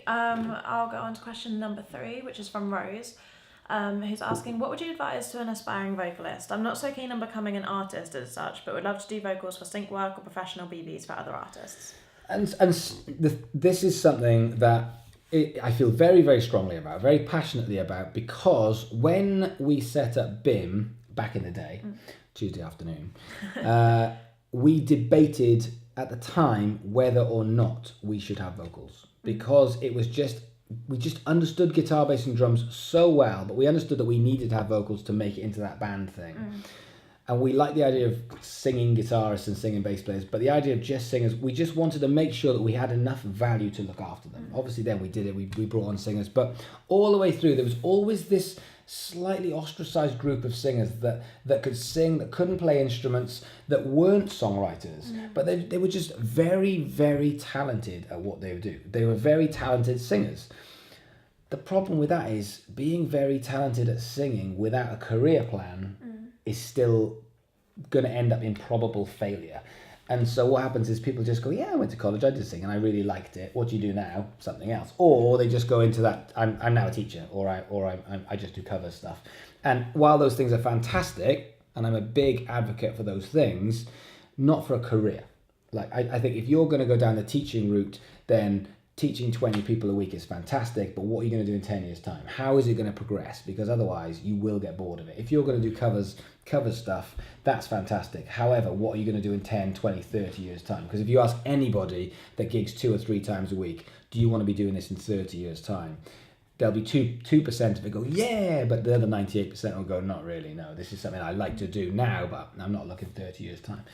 I'll go on to question number 3, which is from Rose, who's asking, what would you advise to an aspiring vocalist? I'm not so keen on becoming an artist as such, but would love to do vocals for sync work or professional BBs for other artists. And this is something that I feel very, very strongly about, very passionately about, because when we set up BIM back in the day, Tuesday afternoon, we debated at the time whether or not we should have vocals, because it was we just understood guitar, bass and drums so well, but we understood that we needed to have vocals to make it into that band thing. And we liked the idea of singing guitarists and singing bass players, but the idea of just singers, we just wanted to make sure that we had enough value to look after them. Obviously then we did it, we brought on singers, but all the way through there was always this slightly ostracized group of singers that could sing, that couldn't play instruments, that weren't songwriters, but they were just very, very talented at what they would do. They were very talented singers. The problem with that is being very talented at singing without a career plan is still going to end up in probable failure. And so what happens is people just go, yeah, I went to college, I did sing and I really liked it. What do you do now? Something else. Or they just go into that, I'm now a teacher, or I just do cover stuff. And while those things are fantastic, and I'm a big advocate for those things, not for a career. Like I think if you're going to go down the teaching route, then teaching 20 people a week is fantastic, but what are you going to do in 10 years' time? How is it going to progress? Because otherwise you will get bored of it. If you're going to do cover stuff, that's fantastic. However, what are you going to do in 10, 20, 30 years' time? Because if you ask anybody that gigs 2 or 3 times a week, do you want to be doing this in 30 years' time? There'll be 2% of it go, yeah, but the other 98% will go, not really, no, this is something I like to do now, but I'm not looking 30 years' time.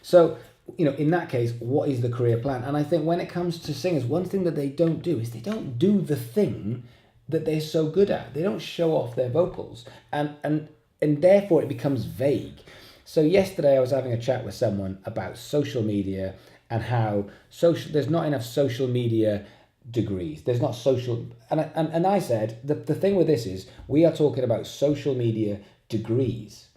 So, in that case, what is the career plan? And I think when it comes to singers, one thing that they don't do is they don't do the thing that they're so good at. They don't show off their vocals, and therefore it becomes vague. So yesterday I was having a chat with someone about social media and how there's not enough social media degrees. There's not social, and I said the thing with this is we are talking about social media degrees.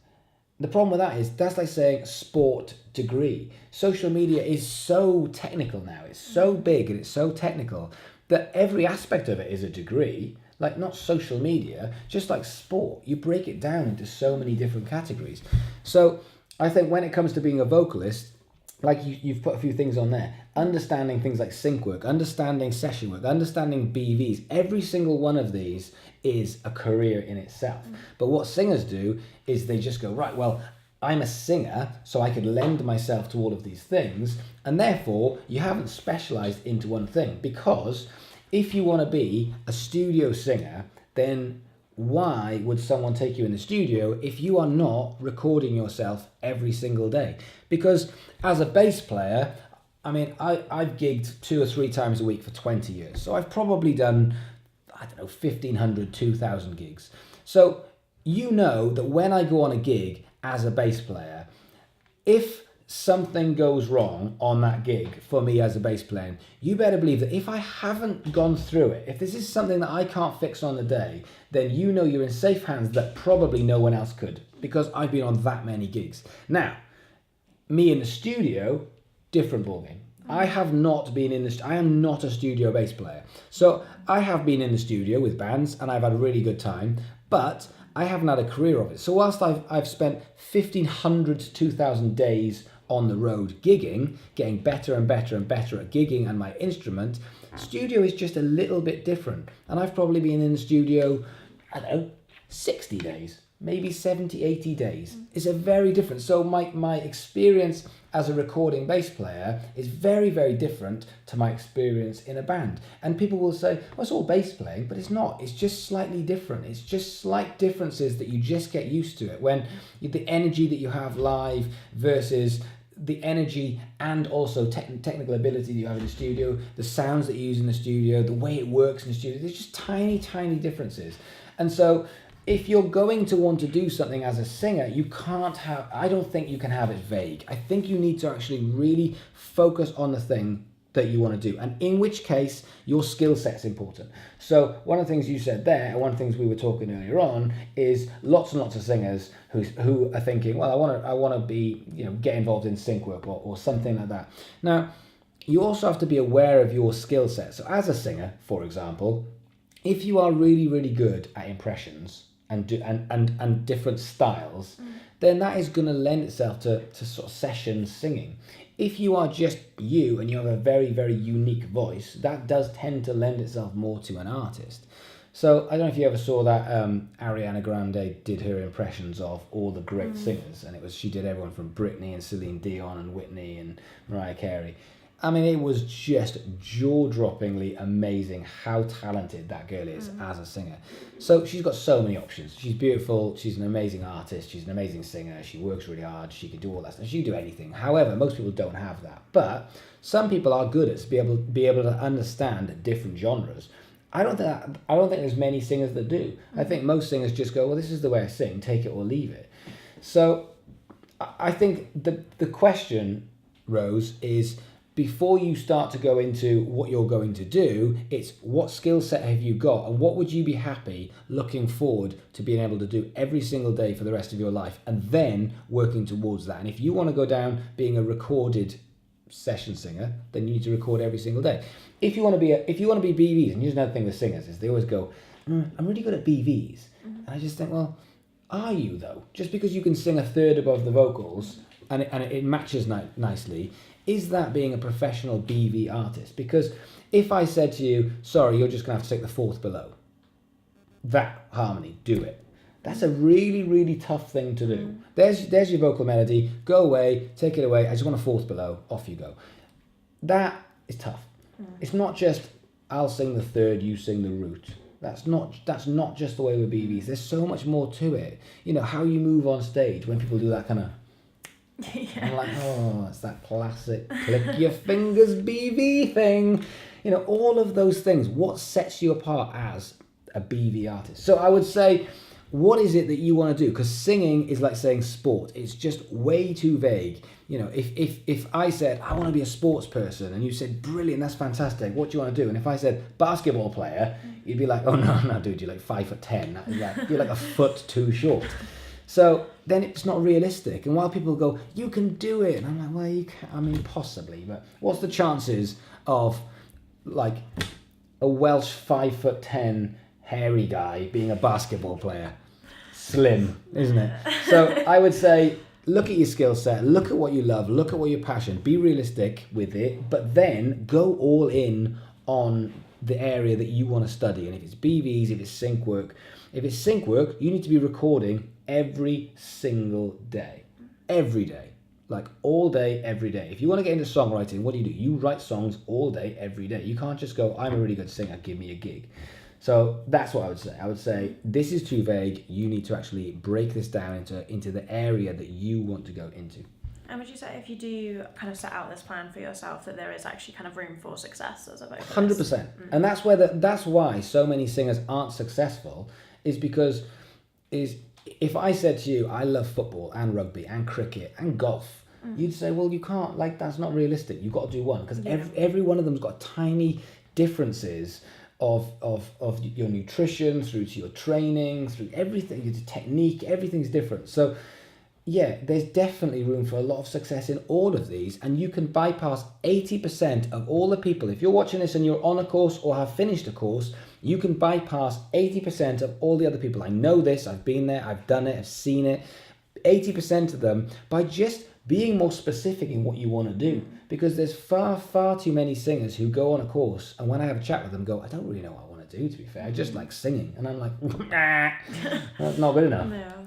The problem with that is that's like saying sport degree. Social media is so technical now. It's so big and it's so technical that every aspect of it is a degree. Like not social media, just like sport. You break it down into so many different categories. So I think when it comes to being a vocalist, like you've put a few things on there, understanding things like sync work, understanding session work, understanding BVs, every single one of these is a career in itself. But what singers do is they just go, right, well, I'm a singer, so I could lend myself to all of these things, and therefore you haven't specialized into one thing. Because if you want to be a studio singer, then why would someone take you in the studio if you are not recording yourself every single day? Because as a bass player, I mean, I've gigged 2 or 3 times a week for 20 years. So I've probably done, 1,500, 2,000 gigs. So you know that when I go on a gig as a bass player, if something goes wrong on that gig for me as a bass player, you better believe that if I haven't gone through it, if this is something that I can't fix on the day, then you know you're in safe hands that probably no one else could, because I've been on that many gigs. Now, me in the studio, different ballgame. I have not been I am not a studio bass player. So I have been in the studio with bands and I've had a really good time, but I haven't had a career of it. So whilst I've spent 1,500 to 2,000 days on the road gigging, getting better and better and better at gigging and my instrument, studio is just a little bit different. And I've probably been in the studio, 60 days, maybe 70, 80 days. It's a very different. So my experience as a recording bass player is very, very different to my experience in a band. And people will say, well, it's all bass playing, but it's not. It's just slightly different. It's just slight differences that you just get used to it. When the energy that you have live versus the energy and also technical ability that you have in the studio, the sounds that you use in the studio, the way it works in the studio, there's just tiny, tiny differences. And so if you're going to want to do something as a singer, I don't think you can have it vague. I think you need to actually really focus on the thing that you want to do, and in which case your skill set's important. So one of the things you said there, and one of the things we were talking earlier on, is lots and lots of singers who are thinking, well, I want to be, get involved in sync work or something like that. Now, you also have to be aware of your skill set. So as a singer, for example, if you are really, really good at impressions and different styles, then that is going to lend itself to sort of session singing. If you are just you and you have a very, very unique voice, that does tend to lend itself more to an artist. So I don't know if you ever saw that Ariana Grande did her impressions of all the great singers, and she did everyone from Britney and Celine Dion and Whitney and Mariah Carey. I mean, it was just jaw-droppingly amazing how talented that girl is as a singer. So she's got so many options. She's beautiful. She's an amazing artist. She's an amazing singer. She works really hard. She can do all that stuff. She can do anything. However, most people don't have that. But some people are good at be able to understand different genres. I don't think there's many singers that do. I think most singers just go, well, this is the way I sing. Take it or leave it. So I think the question, Rose, is, before you start to go into what you're going to do, it's what skill set have you got, and what would you be happy looking forward to being able to do every single day for the rest of your life, and then working towards that. And if you want to go down being a recorded session singer, then you need to record every single day. If you want to be BVs, and here's another thing with singers is they always go, I'm really good at BVs, and I just think, well, are you though? Just because you can sing a third above the vocals and it matches nicely. Is that being a professional BV artist? Because if I said to you, sorry, you're just going to have to take the fourth below, that harmony, do it. That's a really, really tough thing to do. There's your vocal melody. Go away, take it away. I just want a fourth below. Off you go. That is tough. It's not just, I'll sing the third, you sing the root. That's not just the way with BVs. There's so much more to it. You know, how you move on stage when people do that kind of... Yeah. I'm like, oh, it's that classic click your fingers BV thing. You know, all of those things. What sets you apart as a BV artist? So I would say, what is it that you want to do? Because singing is like saying sport. It's just way too vague. You know, if I said, I want to be a sports person, and you said, brilliant, that's fantastic, what do you want to do? And if I said, basketball player, you'd be like, oh, no, dude, you're like 5'10". You're like a foot too short. So then it's not realistic. And while people go, you can do it, and I'm like, well, you can, I mean, possibly, but what's the chances of like a Welsh 5'10" hairy guy being a basketball player? Slim, isn't it? So I would say, look at your skill set, look at what you love, look at what you're passionate, be realistic with it, but then go all in on the area that you want to study. And if it's BVs, if it's sync work, you need to be recording every single day. Every day. Like all day, every day. If you want to get into songwriting, what do? You write songs all day, every day. You can't just go, I'm a really good singer, give me a gig. So that's what I would say. I would say, this is too vague. You need to actually break this down into the area that you want to go into. And would you say, if you do kind of set out this plan for yourself, that there is actually kind of room for success as a vocalist? 100%. And that's why so many singers aren't successful, is because if I said to you, I love football and rugby and cricket and golf, you'd say, well, you can't, like, that's not realistic. You've got to do one, because every one of them's got tiny differences of your nutrition, through to your training, through everything, your technique, everything's different. So yeah, there's definitely room for a lot of success in all of these, and you can bypass 80% of all the people. If you're watching this and you're on a course or have finished a course, you can bypass 80% of all the other people. I know this, I've been there, I've done it, I've seen it. 80% of them, by just being more specific in what you want to do. Because there's far, far too many singers who go on a course, and when I have a chat with them, go, I don't really know what I want to do, to be fair. I just like singing. And I'm like, nah, that's not good enough. No.